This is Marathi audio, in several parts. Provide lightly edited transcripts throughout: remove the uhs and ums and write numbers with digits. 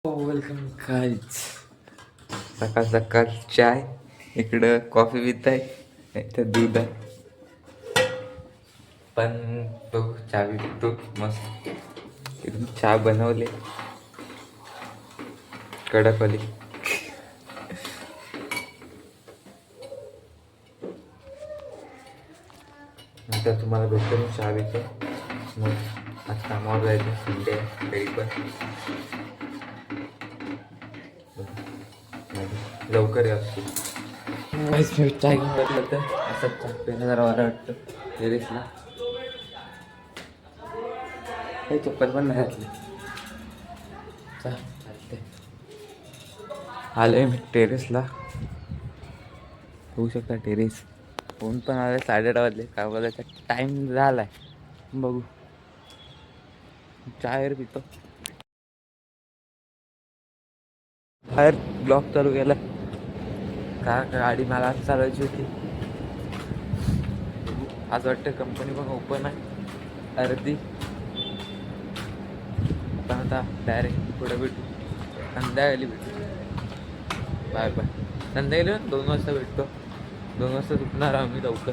Welcome guys. सकाळ सकाळ चाय, इकडं कॉफी पित आहे, इथं दूध आहे. पण तो चहा पितो मस्त. इथून चहा बनवले कडकवाली. नंतर तुम्हाला भेटतो मी चहा पितो. मग आज कामावर जायचं, संडे आहे तरी पण लवकर असतो. चाय घेऊन बसलं तर असं चहा पिणं जरा बरं वाटतं. टेरेसला काही चप्पल पण नाही घातली. चालते. आलोय मी टेरेसला, होऊ शकता टेरेस. फोन पण आले 8:30 वाजले. काय बोलायचा टाईम झालाय, बघू. चाय पितो. बाहेर ब्लॉक चालू केला का गाडी मला आज चालवायची होती. आज वाटतं कंपनी पण ओपन आहे अर्धी. पण आता डायरेक्ट पुढे भेटू, संध्याकाळी भेटू. Bye bye. संध्याकाळी 2 वाजता भेटतो. 2 वाजता सुटणार आम्ही लवकर.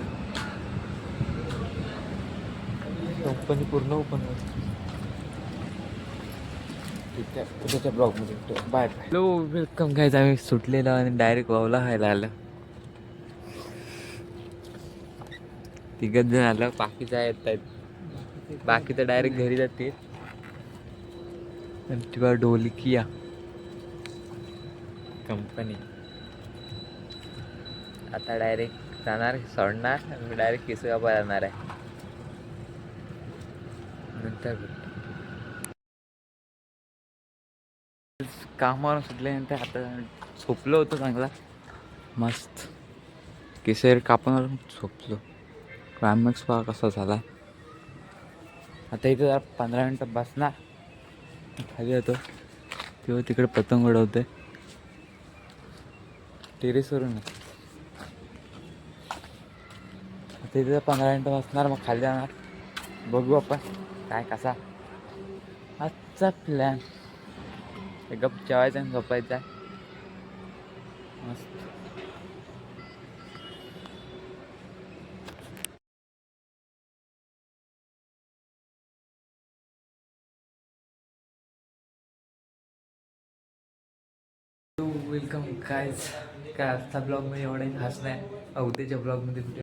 कंपनी पूर्ण ओपन होईल. ठीक आहे, उद्याच्या ब्लॉगमध्ये भेटतो. Bye bye. Hello, welcome guys. आम्ही सुटलेलो आणि डायरेक्ट वावला खायला आलं. तिघच जण आलं, बाकीचा येत आहेत. बाकी तर डायरेक्ट घरी जाते. किंवा ढोलकिया कंपनी आता डायरेक्ट जाणार, सोडणार आणि मी डायरेक्ट केसगाव जाणार आहे. नंतर कामावर सुटल्यानंतर आता झोपलो होतो चांगला मस्त. केसर कापून झोपलो. क्लायमॅक्स पहा कसा झाला. आता इथं जरा 15 मिनटं बसणार, खाली येतो तेव्हा तिकडे पतंग उडवते टेरेसवरून. आता इथे 15 मिनटं बसणार, मग खाली जाणार. बघू आपण काय कसा आजचा प्लॅन. गप जेवायचं आणि झोपायचं आहे मस्त. Welcome guys. काय आजचा ब्लॉगमध्ये एवढं खास नाही. उद्याच्या ब्लॉगमध्ये कुठे